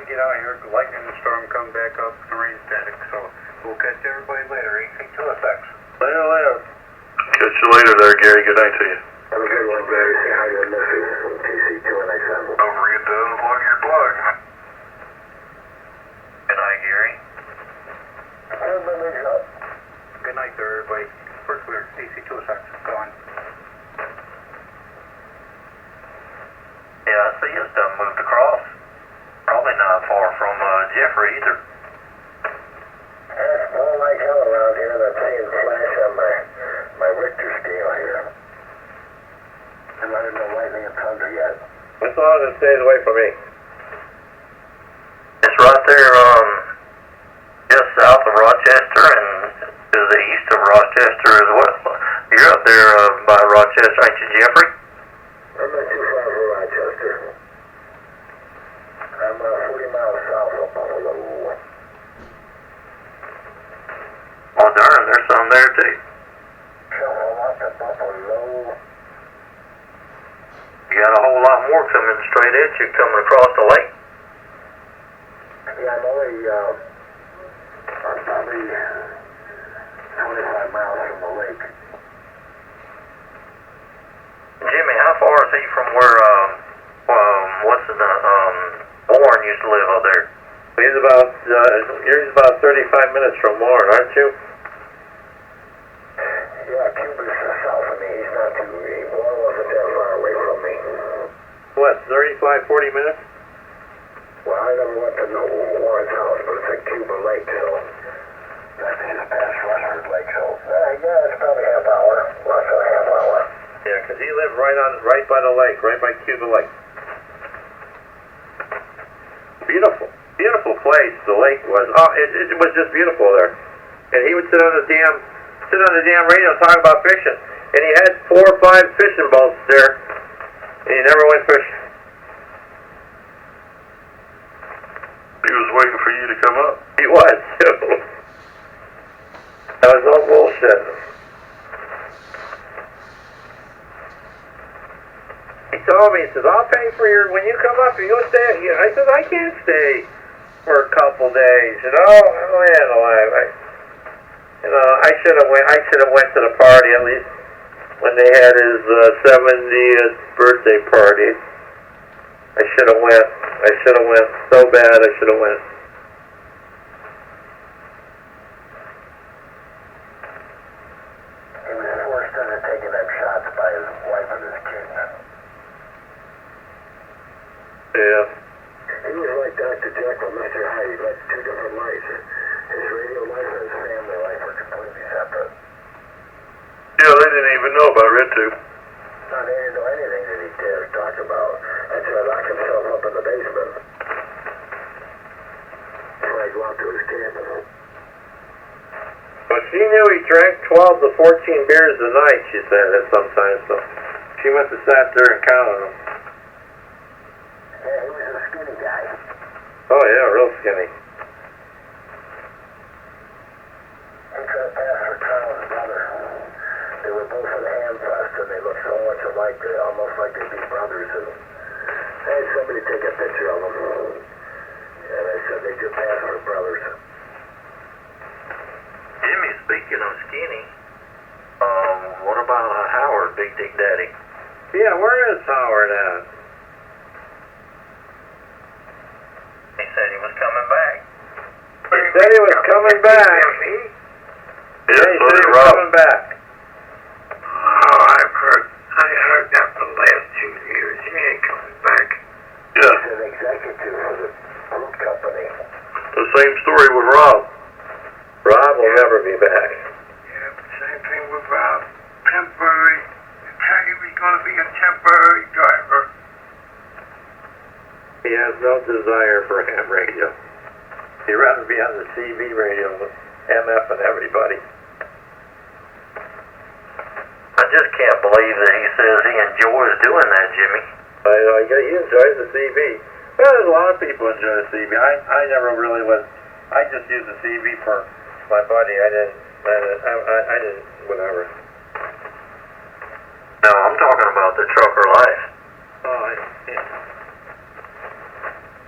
gotta get out of here. The lightning storm come back up and rain static. So we'll catch everybody later. AC2 effects. Later. Catch you later there, Gary. Good night to you. Have a good one, Barry. See how you're missing. TC2 and XM. Don't forget to unplug your plug. Good night, Gary. Good night there, everybody. First clear. AC2 effects. Gone. Yeah, I see his done moved across. Probably not far from Jeffrey either. It's all like hell around here, and I'm seeing flash on my Richter scale here. And I don't know lightning and thunder yet. As long as it stays away from me. It's right there, just south of Rochester and to the east of Rochester as well. You're up there by Rochester, ain't you, Jeffrey? I'm not too far from Rochester. I'm 40 miles south of Buffalo. Oh, darn, there's some there too. You got a whole lot more coming straight at you, coming across the lake. Yeah, I'm only probably 25 miles from the lake. Jimmy, how far is he from where, Warren used to live out there? You're about 35 minutes from Warren, aren't you? Yeah, Cuba's south of me. He's not too, Warren wasn't that far away from me. What, 35, 40 minutes? Well, I never went to know Warren's house, but it's in Cuba Lake, so that's just past Rushford Lake, so yeah, it's probably half hour, less than a half hour. Yeah, because he lived right by the lake, right by Cuba Lake. Beautiful place the lake was. Oh, it was just beautiful there. And he would sit on the damn radio and talk about fishing. And he had 4 or 5 fishing boats there, and he never went fishing. He was waiting for you to come up. He was too. That was no bullshit. He told me, he says, I'll pay for when you come up, you'll stay. I said, I can't stay for a couple days, you know. I should have went to the party at least when they had his 70th birthday party. I should have went so bad. I should have went. He was forced into taking them shots by his wife and his kids. Yeah. He was like Dr. Jekyll, Mr. Hyde. He led 2 different lives. His radio life and his family life were completely separate. Yeah, they didn't even know about RedTube. No, they didn't know anything that he dared talk about. That's why he locked himself up in the basement. Before I go out to his cabin. Well, she knew he drank 12 to 14 beers a night, she said that sometimes, so she must have sat there and counted them. Yeah, he was a skinny guy. Oh yeah, real skinny. He trespassed for Carl's brother. They were both at a ham fest, and they looked so much alike, almost like they'd be brothers. And I had somebody take a picture of them, and I said they could pass for brothers. Jimmy, speaking of skinny, what about Howard, Big Dick Daddy? Yeah, where is Howard at? He said he was coming back. He said he was coming back. Yeah, he said he was coming back. Oh, I heard that for the last 2 years. He ain't coming back. Yeah. He's an executive for the fruit company. The same story with Rob. Rob will never be back. Yeah, same thing with Rob. Temporary. He was going to be a temporary driver. He has no desire for ham radio. He'd rather be on the CB radio with MF and everybody. I just can't believe that he says he enjoys doing that, Jimmy. He enjoys the CB. Well, there's a lot of people enjoy the CB. I never really was. I just used the CB for my buddy. I didn't, whatever. No, I'm talking about the trucker life. Oh, yeah.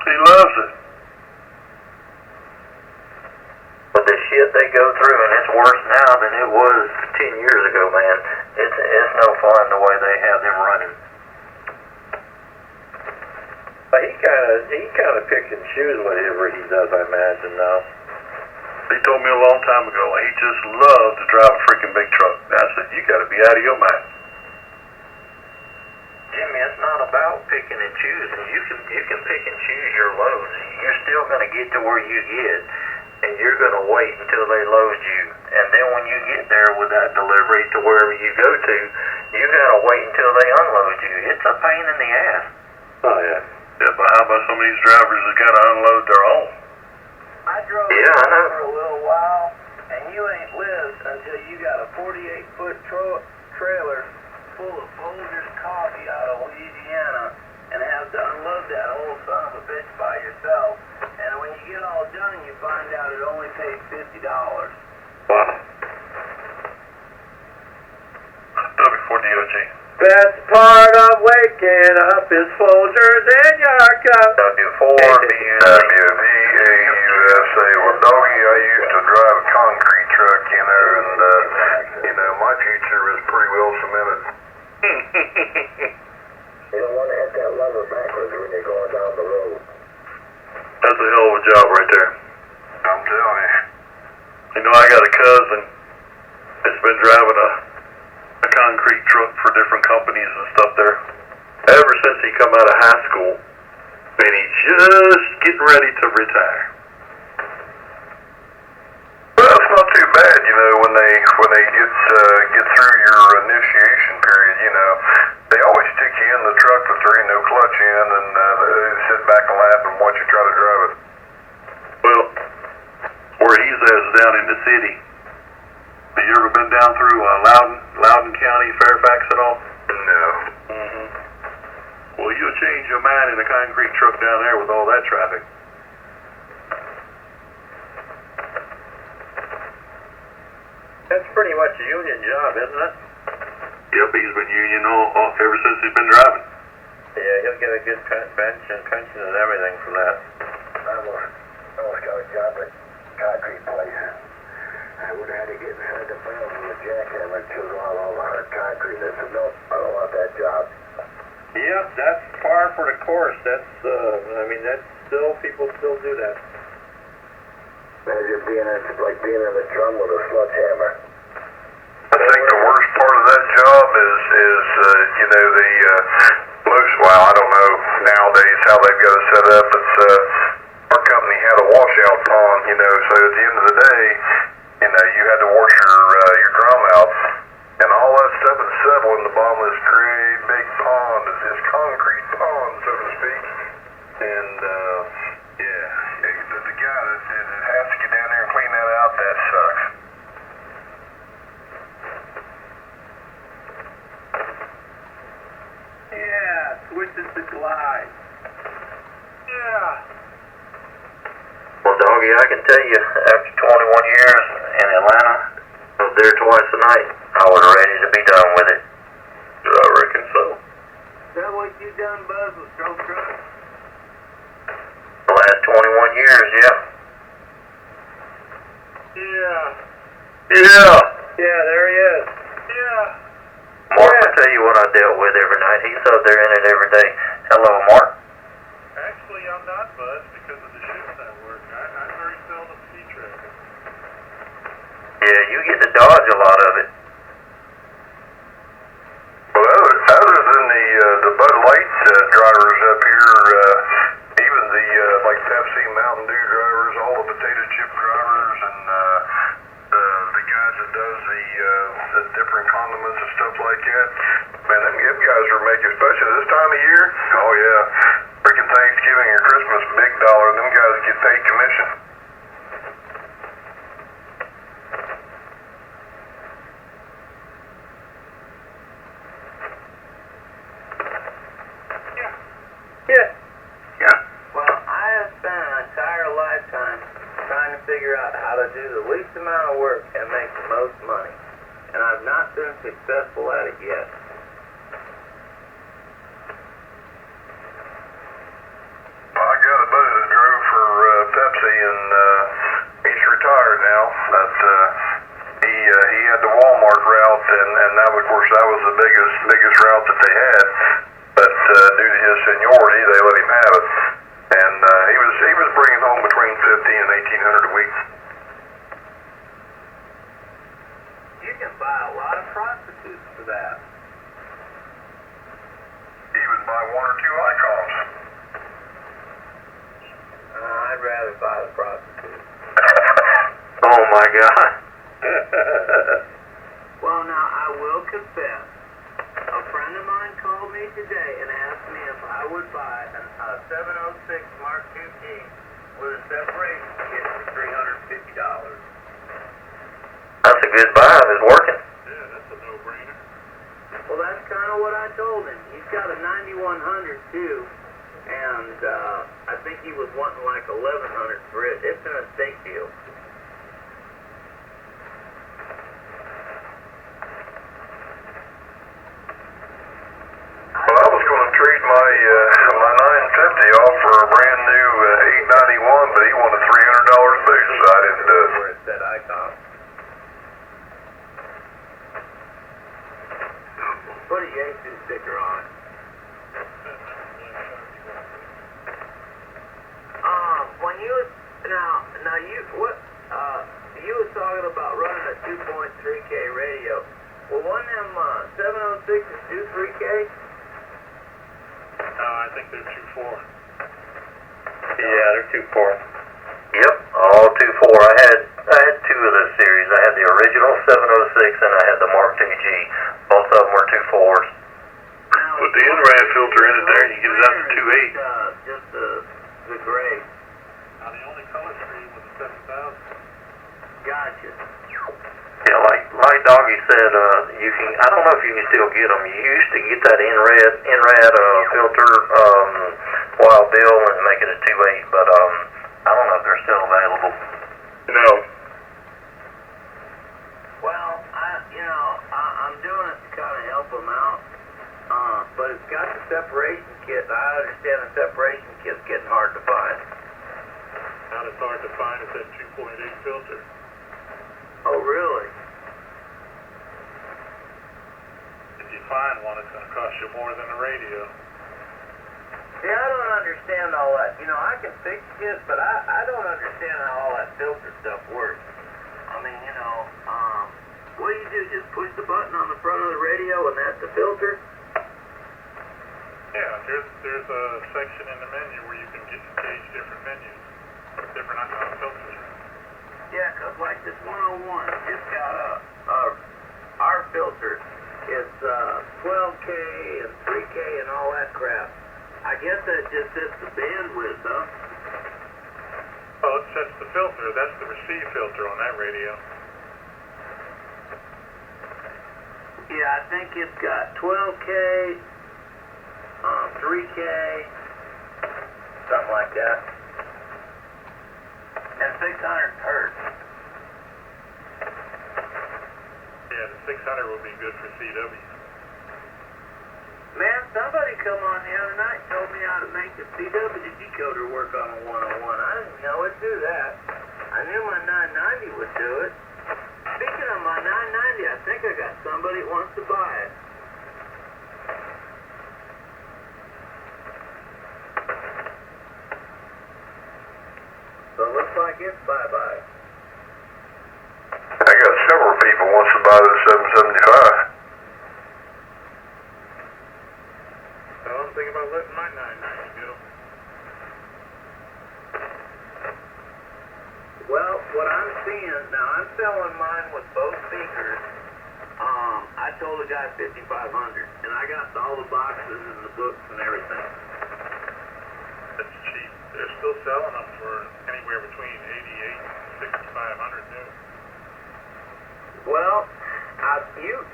He loves it. worse now than it was 10 years ago, man. It's no fun the way they have them running. But he kind of picks and chooses whatever he does, I imagine, now. He told me a long time ago, he just loved to drive a freaking big truck. I said, you gotta be out of your mind. Jimmy, it's not about picking and choosing. You can pick and choose your loads. You're still going to get to where you get, and you're going to wait until they load you. And then when you get there with that delivery to wherever you go to, you got to wait until they unload you. It's a pain in the ass. Oh, yeah. Yeah, but how about some of these drivers that got to unload their own? I drove I know. for a little while, and you ain't lived until you got a 48-foot trailer full of Folgers coffee out of Louisiana and have to unload that old son of a bitch by yourself. And when you get all done, you find out it only paid $50. Wow. W4DOG. Best part of waking up is Folgers in your cup. W4BUSA. Well, Doggy, I used to drive a concrete truck, and my future was pretty well cemented. You don't want to hit that lever backwards when you're going down the road. That's a hell of a job right there. I'm telling you. You know, I got a cousin that's been driving a concrete truck for different companies and stuff there ever since he come out of high school, and he's just getting ready to retire. Well, it's not too bad, when they get through your initiation period, they always stick you in the truck if there ain't no clutch in, and they sit back and laugh and watch you try to drive it. Well, where he's at is down in the city. Have you ever been down through Loudoun County, Fairfax at all? No. Mm-hmm. Well, you'll change your mind in a concrete truck down there with all that traffic. That's pretty much a union job, isn't it? Yep, he's been union all ever since he's been driving. Yeah, he'll get a good pension and everything from that. I almost got a job at concrete place. I would have had to get inside the barrel with a jackhammer and chisel out all the hard concrete. I said, no, I don't want that job. Yep, that's par for the course. That's, people still do that. Imagine it's like being in a drum with a sledgehammer. I think the worst part of that job is I don't know nowadays how they've got it set up, but our company had a washout pond, so at the end of the day, you had to wash your drum out, and all that stuff would settle in the bottom of this great big pond, this concrete pond, so to speak, and the guy that has to get down there and clean that out, that sucks. Yeah, switches to glide. Yeah. Well, Doggy, I can tell you, after 21 years in Atlanta, I was there twice a night. I was ready to be done with it. I reckon so. Is that what you done, Buzz, with stroke trucks? The last 21 years, yeah. Yeah. Yeah. Yeah, there he is. Yeah. Mark will tell you what I dealt with every night. He's out there in it every day. Hello, Mark. Actually, I'm not, Buzz, because of the shifts I work. I very seldom see traffic. Yeah, you get to dodge a lot of it. Well, other than the Bud Light drivers up here, even the like Pepsi, Mountain Dew drivers, all the potato chip drivers, and the guys that does the different condiments and stuff like that, man, them guys are making, especially this time of year. Oh yeah, freaking Thanksgiving or Christmas, big dollar. Them guys get paid commission. Yeah. Well, I have spent an entire lifetime trying to figure out how to do the least amount of work and make the most money. And I've not been successful at it yet. I got a buddy that drove for Pepsi, and he's retired now. But had the Walmart route, and that of course that was the biggest route that they had. But due to his seniority, they let him have it, and he was bringing home between 50 and 1,800 a week. You can buy a lot of prostitutes for that. Even buy one or two icons. I'd rather buy the prostitutes. Oh my God. Well, now, I will confess, a friend of mine called me today and asked me if I would buy a 706 Mark II key with a separation kit for $350. That's a good buy if it's working. Yeah, that's a no-brainer. Well, that's kind of what I told him. He's got a 9100 too, and I think he was wanting like 1100 for it. It's in a stake deal. Well, I was going to trade my 950 off for a brand new 891, but he wanted $300 boost, so I didn't do it. Where it said icon. Put a Yankee sticker on it. When you was now you was talking about running a 2.3K radio. Well, one of them 706s do 3K? I think they're 2.4. Yeah, they're 2.4. Yep, all 2.4. I had two of those series. I had the original 706 and I had the Mark IIG. Both of them were 2.4s. Put the InRad filter in it there, you get it out to 2.8. Just the gray. Now the only color screen was the 7,000. Gotcha. Yeah, like Doggy said, you can. I don't know if you can still get them. You used to get that InRad filter, Wild Bill, and make it a 2.8, but I don't know if they're still available. No. Well, I'm doing it to kind of help them out, but it's got the separation kit. I understand the separation kit's getting hard to find. Not as hard to find as that 2.8 filter. Oh, really? If you find one, it's going to cost you more than a radio. See, I don't understand all that. I can fix it, but I don't understand how all that filter stuff works. I mean, what do? Just push the button on the front of the radio and that's the filter? Yeah, there's a section in the menu where you can gauge different menus, different filters. Yeah, because like this 101, it's got our filter. It's 12K and 3K and all that crap. I guess that just sets the bandwidth, huh? Well, it sets the filter. That's the receive filter on that radio. Yeah, I think it's got 12K, 3K, something like that, and 600 hertz. Yeah, the 600 will be good for CW. Man, somebody come on the other night and told me how to make the CW decoder work on a 101. I didn't know it'd do that. I knew my 990 would do it. Speaking of my 990, I think I got somebody that wants to buy it. So it looks like it's bye-bye. I got several people wants to buy the 775. I'm thinking about letting my 990 go. Well, what I'm seeing, now I'm selling mine with both speakers. I told the guy 5,500, and I got all the boxes and the books and everything. That's cheap. They're still selling them for anywhere between 88 and 6,500 new. Well,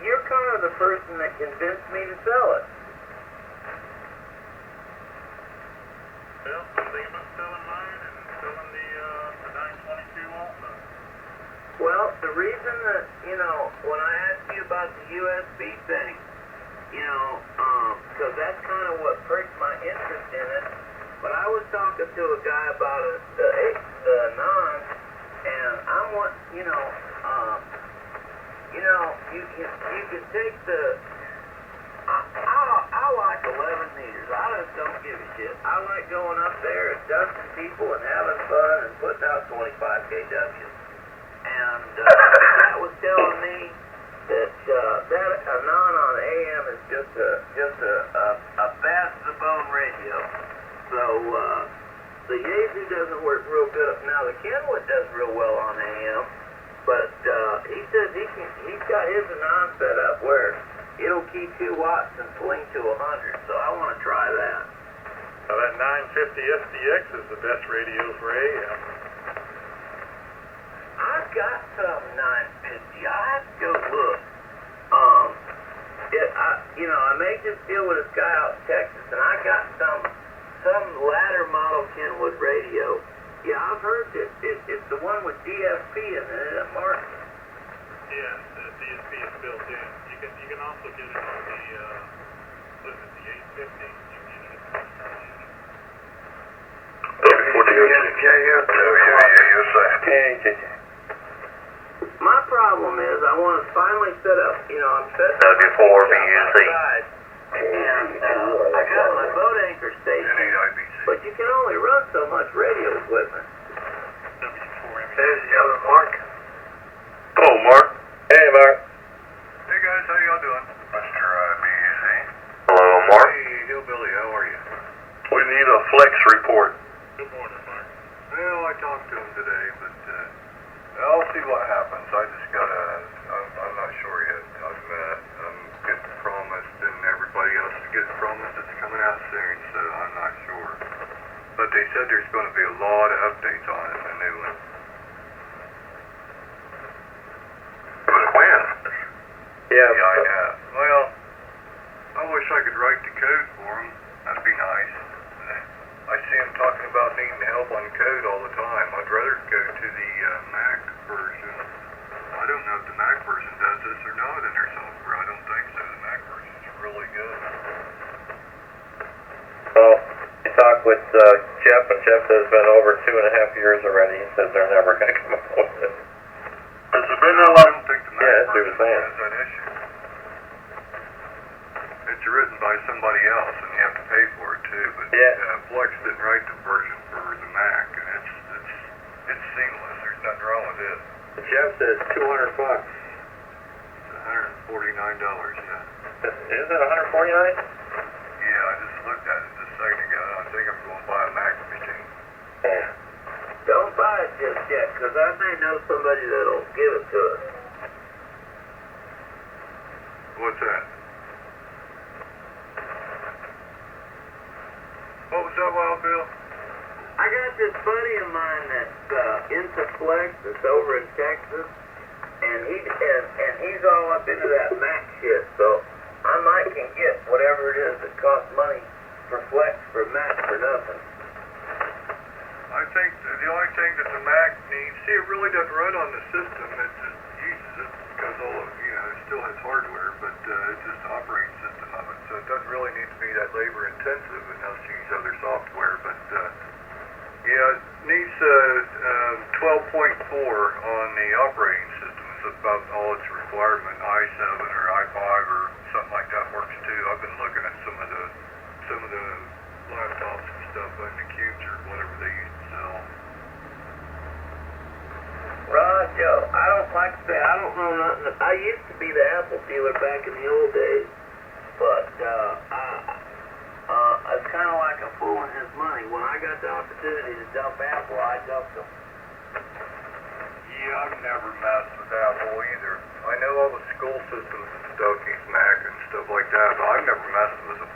you're kind of the person that convinced me to sell it. Well, I'm thinking about selling mine and selling the 922 also. Well, the reason that, when I asked you about the USB thing, because that's kind of what perked my interest in it, but I was talking to a guy about the non, and I want, you know, you can take the. I like 11 meters. I just don't give a shit. I like going up there and dusting people and having fun and putting out 25 kW. And that was telling me that that Anon on AM is just a fast-to-the-bone radio. So the Yaesu doesn't work real good. Now the Kenwood does real well on AM, but he says he's got his Anon set up where it'll keep 2 watts and swing to 100. So I want to try that. Now that 950 SDX is the best radio for AM. I've got some 950. I have to go look. I made this deal with this guy out in Texas, and I got some latter model Kenwood radio. Yeah, I've heard that it's the one with DSP in it, isn't it, Mark? Yes, the DSP is built in. You can also get it on the what is it, the 850? You can get it at KJJ. My problem is I want to finally set up, I'm setting up W4BUZ. and I got my boat anchor station, but you can only run so much radio equipment. There's the other Mark. Hello, Mark. Hey, Mark. Hey guys, how y'all doing? Mr. BUZ. Hello, Mark. Hey, Hillbilly, how are you? We need a flex report. Good morning, Mark. Well, I talked to him today, but I'll see what happens. I just gotta, I'm not sure yet. I'm getting promised, and everybody else is getting promised it's coming out soon, so I'm not sure. But they said there's going to be a lot of updates on it in the new one. But when? Yeah, I have. Well, I wish I could write the code for them. That'd be nice. I see them talking about needing help on code all the time. I'd rather go to the Mac version. I don't know if the Mac version does this or not in their software. I don't think so. The Mac version's really good. Well, I talked with Jeff, and Jeff says it's been over 2.5 years already. He says they're never going to come up with it. Has it been that long? I don't think the Mac Yeah, that's what he was version saying. has that issue. It's written by somebody else, and you have to pay for it too. But Yeah. Flex didn't write the version for the Mac, and it's seamless. There's nothing wrong with it. Jeff says $200. It's $149. Yeah. Is it 149? Yeah, I just looked at it just a second ago. I think I'm going to buy a Mac machine. Yeah. Don't buy it just yet, because I may know somebody that'll give it to us. What's that? What was that, Wild Bill? I got this buddy of mine that's into Flex, that's over in Texas, and he's all up into that Mac shit, so I might can get whatever it is that costs money for Flex for Mac for nothing. I think the only thing that the Mac needs, see, it really doesn't run on the system. It just uses it because all of, it still has hardware, but it's just the operating system of it. So it doesn't really need to be that labor intensive enough to use other software. But yeah, it needs 12.4 on the operating system. It's about all its requirement. i7 or i5 or something like that works too. I've been looking at some of the laptops and stuff, like the Cubes or whatever they used to sell. Ragchew, I don't like to say, I don't know nothing. I used to be the Apple dealer back in the old days, but it's kind of like a fool in his money. When I got the opportunity to dump Apple, I dumped them. Yeah, I've never messed with Apple either. I know all the school systems and stuff use Mac and stuff like that, but I've never messed with them.